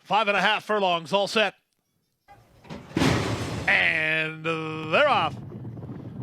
Five and a half furlongs, all set. And they're off.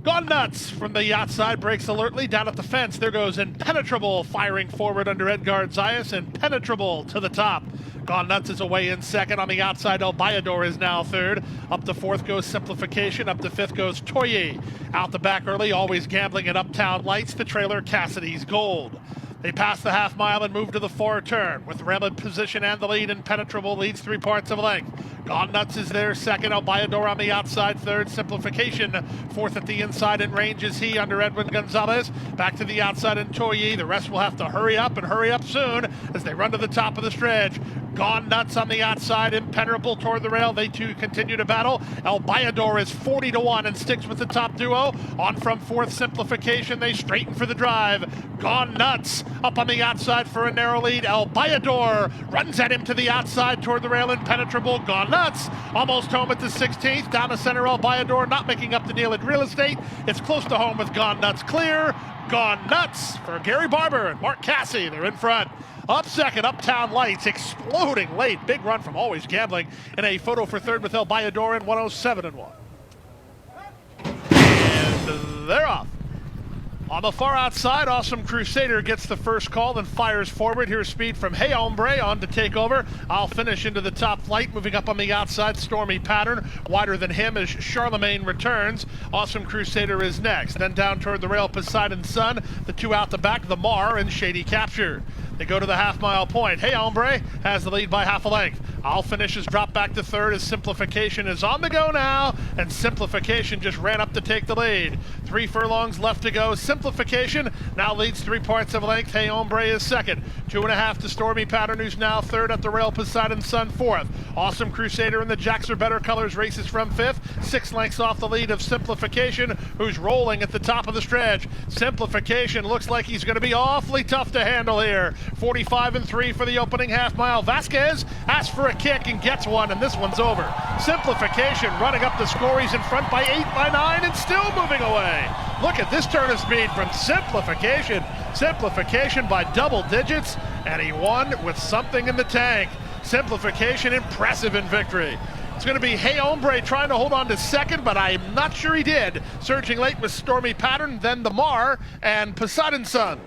Gone Nuts from the outside, breaks alertly down at the fence. There goes Impenetrable, firing forward under Edgar Zayas. Impenetrable to the top. Gone Nuts is away in second. On the outside, El Bayador is now third. Up to fourth goes Simplification. Up to fifth goes Toye. Out the back early, always gambling at Uptown Lights. The trailer, Cassidy's Gold. They pass the half mile and move to the far turn. With Rail in position and the lead, Impenetrable leads 3 parts of a length. Gone Nuts is there second. El Bayador on the outside third. Simplification fourth at the inside in range is he under Edwin Gonzalez. Back to the outside in Toye. The rest will have to hurry up and hurry up soon as they run to the top of the stretch. Gone Nuts on the outside, Impenetrable toward the rail. They too continue to battle. El Bayador is 40-1 and sticks with the top duo. On from fourth, Simplification. They straighten for the drive. Gone Nuts up on the outside for a narrow lead. El Bayador runs at him to the outside toward the rail. Impenetrable. Gone Nuts almost home at the 16th. Down to center, El Bayador not making up the deal at real estate. It's close to home with Gone Nuts clear. Gone Nuts for Gary Barber and Mark Casse. They're in front. Up second, Uptown Lights, exploding late. Big run from Always Gambling in a photo for third with El Bayador in 107-1. And they're off. On the far outside, Awesome Crusader gets the first call and fires forward. Here's speed from Hey Hombre on to take over. I'll finish into the top flight, moving up on the outside. Stormy Pattern, wider than him as Charlemagne returns. Awesome Crusader is next. Then down toward the rail, Poseidon Sun. The two out the back, the Mar and Shady Capture. They go to the half-mile point. Hey Hombre has the lead by half a length. I'll finish his drop back to third as Simplification is on the go now, and Simplification just ran up to take the lead. 3 furlongs left to go. Simplification now leads 3 parts of a length. Hey Hombre is second. 2.5 to Stormy Pattern, who's now third at the rail. Poseidon Sun fourth. Awesome Crusader in the Jacks Are Better colors races from fifth. 6 lengths off the lead of Simplification, who's rolling at the top of the stretch. Simplification looks like he's going to be awfully tough to handle here. 45-3 for the opening half mile. Vasquez asks for a kick and gets one, and this one's over. Simplification running up the score. He's in front by 8 by 9 and still moving away. Look at this turn of speed from Simplification. Simplification by double digits, and he won with something in the tank. Simplification impressive in victory. It's going to be Hey Hombre trying to hold on to second, but I'm not sure he did. Surging late with Stormy Pattern, then the Mar and Poseidon Sun.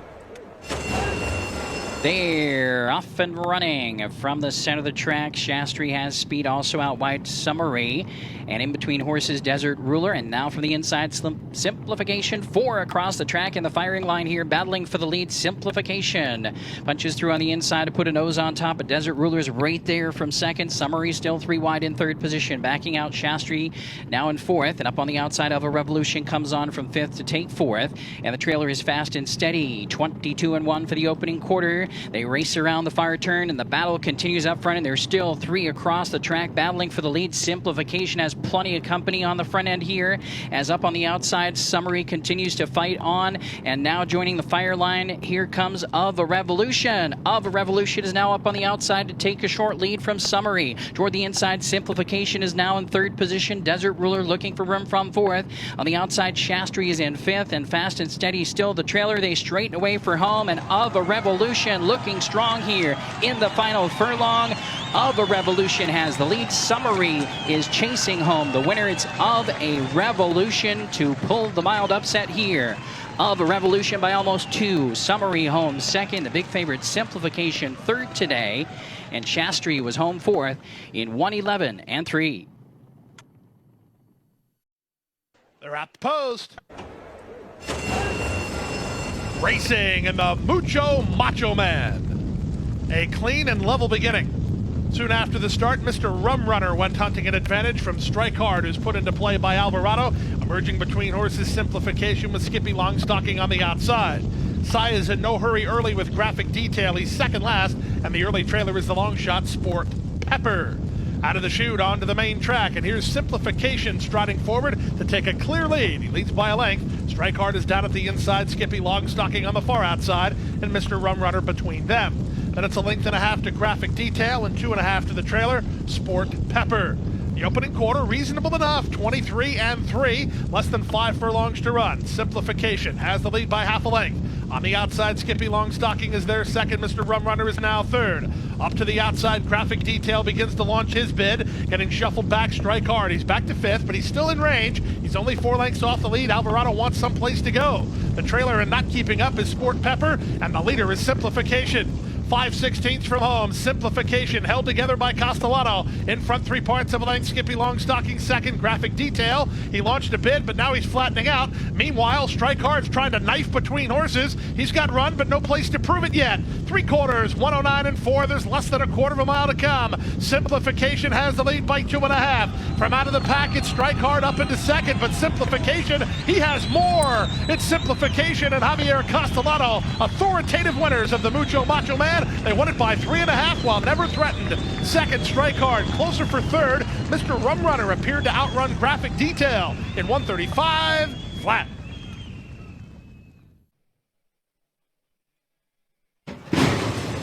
They're off and running from the center of the track. Shastri has speed also out wide. Summary, and in between horses, Desert Ruler, and now from the inside, Simplification. 4 across the track in the firing line here, battling for the lead. Simplification punches through on the inside to put a nose on top, but Desert Ruler's right there from second. Summary still 3 wide in third position. Backing out Shastri now in fourth, and up on the outside of a Revolution comes on from fifth to take fourth, and the trailer is fast and steady. 22-1 for the opening quarter. They race around the far turn, and the battle continues up front, and there's still 3 across the track battling for the lead. Simplification has plenty of company on the front end here, as up on the outside, Summary continues to fight on, and now joining the fire line, here comes Of a Revolution. Of a Revolution is now up on the outside to take a short lead from Summary. Toward the inside, Simplification is now in third position. Desert Ruler looking for room from fourth. On the outside, Shastri is in fifth, and fast and steady still the trailer. They straighten away for home, and Of a Revolution looking strong here in the final furlong. Of a Revolution has the lead. Summary is chasing home the winner. It's Of a Revolution to pull the mild upset here. Of a Revolution by almost 2. Summary home second. The big favorite Simplification third today. And Shastri was home fourth in 111-3. They're at the post. Racing in the Mucho Macho Man. A clean and level beginning. Soon after the start, Mr. Rum Runner went hunting an advantage from Strike Hard, who's put into play by Alvarado. Emerging between horses, Simplification with Skippy Longstocking on the outside. Sai is in no hurry early with Graphic Detail. He's second last, and the early trailer is the long shot Sport Pepper. Out of the chute onto the main track, and here's Simplification striding forward to take a clear lead. He leads by a length. Strike Hard is down at the inside, Skippy Longstocking on the far outside, and Mr. Rum Runner between them. Then it's a length and a half to Graphic Detail and 2.5 to the trailer, Sport Pepper. The opening quarter, reasonable enough, 23-3, less than 5 furlongs to run. Simplification has the lead by half a length. On the outside, Skippy Longstocking is there second. Mr. Rum Runner is now third. Up to the outside, Graphic Detail begins to launch his bid. Getting shuffled back, Strike Hard. He's back to fifth, but he's still in range. He's only 4 lengths off the lead. Alvarado wants someplace to go. The trailer and not keeping up is Sport Pepper, and the leader is Simplification. 5/16 from home. Simplification held together by Castellano. In front, 3 parts of a length. Skippy Longstocking second. Graphic Detail. He launched a bid, but now he's flattening out. Meanwhile, Strike Hard's trying to knife between horses. He's got run, but no place to prove it yet. 3/4, 109-4. There's less than a quarter of a mile to come. Simplification has the lead by 2.5. From out of the pack, it's Strike Hard up into second, but Simplification, he has more. It's Simplification and Javier Castellano, authoritative winners of the Mucho Macho Man. They won it by 3.5 while never threatened. Second, Strike Hard. Closer for third, Mr. Rum Runner appeared to outrun Graphic Detail in 135 flat.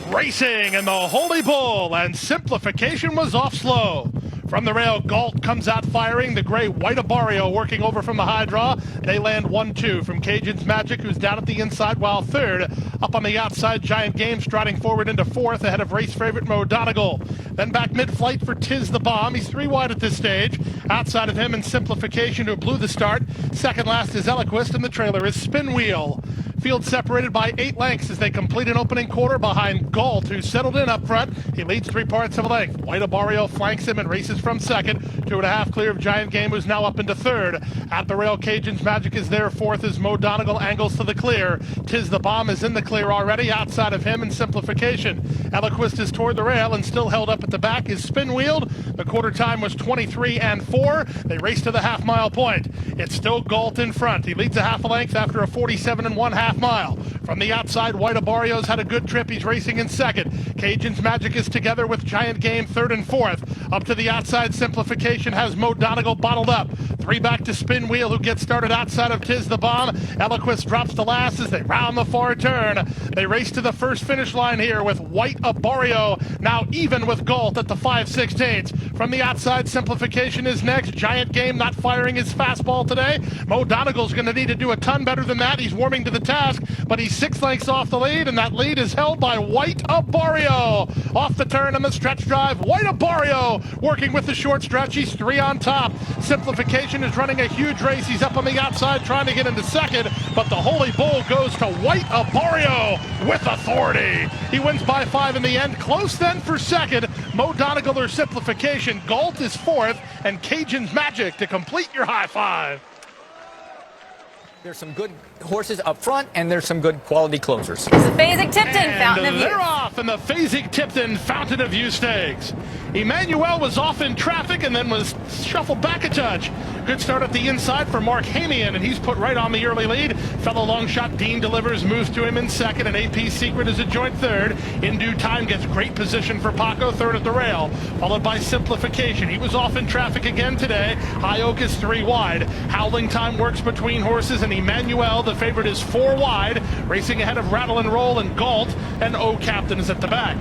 Racing in the Holy Bull, and Simplification was off slow. From the rail, Galt comes out firing. The gray White Abario working over from the high draw. They land 1-2 from Cajun's Magic, who's down at the inside, while third. Up on the outside, Giant Game striding forward into fourth ahead of race favorite Mo Donegal. Then back mid-flight for Tiz the Bomb. He's 3 wide at this stage. Outside of him in Simplification, who blew the start. Second last is Eloquist, and the trailer is Spin Wheel. Field separated by 8 lengths as they complete an opening quarter behind Galt, who settled in up front. He leads 3 parts of a length. White Abario flanks him and races from second. 2.5 clear of Giant Game, who's now up into third. At the rail, Cajun's Magic is there fourth as Mo Donegal angles to the clear. Tiz the Bomb is in the clear already. Outside of him in Simplification, Eloquist is toward the rail and still held up at the back is Spin Wheeled. The quarter time was 23-4. They race to the half-mile point. It's still Galt in front. He leads a half a length after a 47.5 mile. From the outside, White Abario's had a good trip. He's racing in second. Cajun's Magic is together with Giant Game third and fourth. Up to the outside, Simplification has Mo Donegal bottled up. 3 back to Spin Wheel, who gets started outside of Tiz the Bomb. Eloquist drops the last as they round the far turn. They race to the first finish line here with White Abario now even with Galt at the 5/16. From the outside, Simplification is next. Giant Game not firing his fastball today. Mo Donegal's going to need to do a ton better than that. He's warming to the task, but he's 6 lengths off the lead, and that lead is held by White Abario. Off the turn on the stretch drive, White Abario working with the short stretch. He's 3 on top. Simplification is running a huge race. He's up on the outside trying to get into second, but the Holy Bull goes to White Abario with authority. He wins by 5 in the end. Close then for second. Mo Donegal or Simplification. Galt is fourth, and Cajun's Magic to complete your high five. There's some good horses up front, and there's some good quality closers. It's the Fasig-Tipton Fountain of Youth. They're off in the Fasig-Tipton Fountain of Youth Stakes. Emmanuel was off in traffic and then was shuffled back a touch. Good start at the inside for Mark Hamian, and he's put right on the early lead. Fellow long shot Dean Delivers moves to him in second, and AP Secret is a joint third. In Due Time gets great position for Paco, third at the rail, followed by Simplification. He was off in traffic again today. High Oak is 3 wide. Howling Time works between horses, and Emmanuel, the favorite, is 4 wide, racing ahead of Rattle and Roll and Galt, and O Captain is at the back.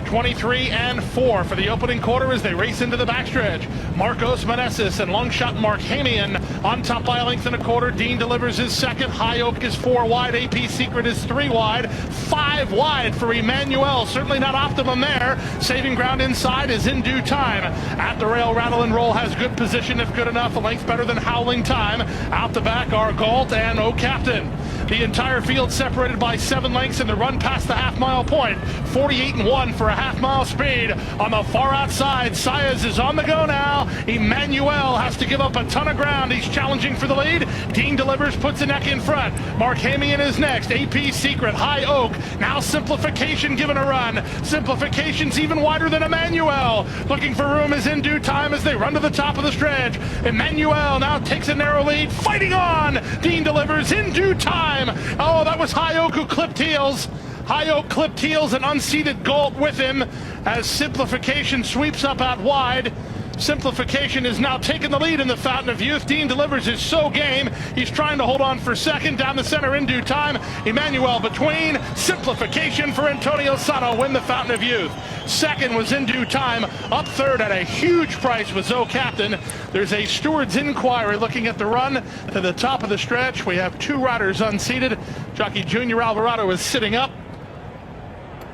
23-4 for the opening quarter as they race into the backstretch. Marcos Meneses and long shot Mark Hamian on top by a length and a quarter. Dean Delivers is second. High Oak is 4 wide. AP Secret is 3 wide. 5 wide for Emmanuel. Certainly not optimum there. Saving ground inside is In Due Time. At the rail, Rattle and Roll has good position if good enough. A length better than Howling Time. Out the back are Galt and O Captain. The entire field separated by 7 lengths in the run past the half-mile point. 48-1 for a half-mile speed. On the far outside, Saez is on the go now. Emmanuel has to give up a ton of ground. He's challenging for the lead. Dean Delivers, puts a neck in front. Mark Hamian is next. AP Secret, High Oak. Now Simplification given a run. Simplification's even wider than Emmanuel. Looking for room is In Due Time as they run to the top of the stretch. Emmanuel now takes a narrow lead. Fighting on. Dean Delivers, In Due Time. Oh, that was High Oak who clipped heels. High Oak clipped heels and unseated Gold with him as Simplification sweeps up out wide. Simplification is now taking the lead in the Fountain of Youth. Dean delivers his so game. He's trying to hold on for second. Down the center in due time. Emmanuel between. Simplification for Antonio Sano win the Fountain of Youth. Second was in due time. Up third at a huge price was O Captain. There's a steward's inquiry looking at the run to the top of the stretch. We have two riders unseated. Jockey Junior Alvarado is sitting up.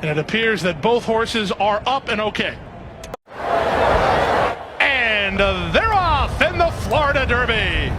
And it appears that both horses are up and okay. And they're off in the Florida Derby.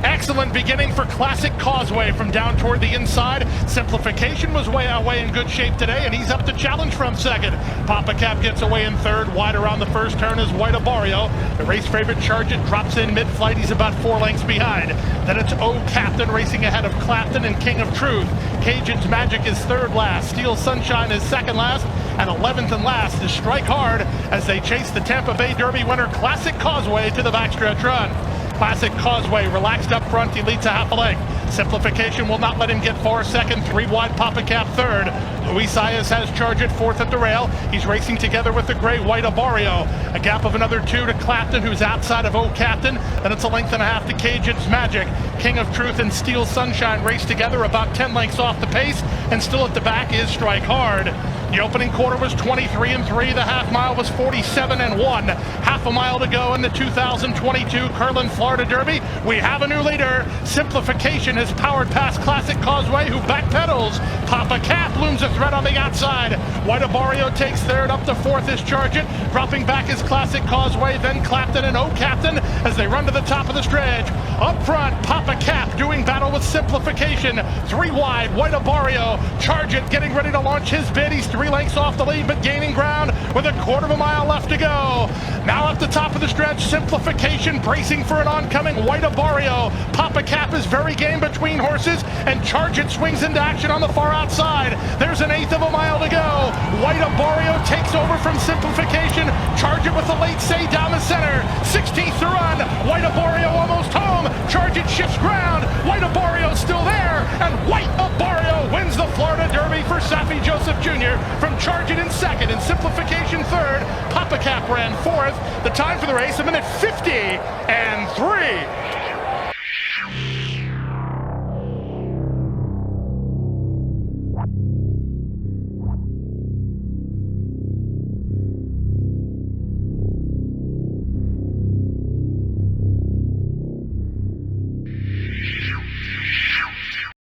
Excellent beginning for Classic Causeway from down toward the inside. Simplification was way in good shape today, and he's up to challenge from second. Papa Cap gets away in third. Wide around the first turn is White Barrio. The race favorite Charge It drops in mid-flight. He's about 4 lengths behind. Then it's O Captain racing ahead of Clapton and King of Truth. Cajun's Magic is third last. Steel Sunshine is second last. And 11th and last is Strike Hard as they chase the Tampa Bay Derby winner Classic Causeway to the backstretch run. Classic Causeway relaxed up front, he leads a half a length. Simplification will not let him get far second, 3 wide Papa Cap third. Luis Saez has Charge It fourth at the rail. He's racing together with the gray White Barrio. A gap of another 2 to Clapton, who's outside of O Captain. Then it's a length and a half to Cajun's Magic. King of Truth and Steel Sunshine race together about 10 lengths off the pace, and still at the back is Strike Hard. The opening quarter was 23-3. The half mile was 47-1. Half a mile to go in the 2022 Curlin Florida Derby. We have a new leader. Simplification has powered past Classic Causeway, who backpedals. Papa Cap looms a threat on the outside. White Barrio takes third. Up to fourth is Charge It. Dropping back is Classic Causeway, then Clapton and O Captain as they run to the top of the stretch. Up front, Papa Cap doing battle with Simplification. 3 wide, White Barrio. Charge It getting ready to launch his bid. He's 3 lengths off the lead, but gaining ground with a quarter of a mile left to go. Now at the top of the stretch, Simplification bracing for an oncoming White Barrio. Papa Cap is very game between horses, and Charge It swings into action on the far outside. There's an 1/8 of a mile to go. White Barrio takes over from Simplification. Charge It with a late say down the center. 16th to run. White Barrio almost home. Charge It shifts ground. White Barrio still there, and White Barrio wins the Florida Derby for Safi Joseph Jr. from Charge It in second and Simplification third. Papa Cap ran fourth. The time for the race, 1:50 and 3.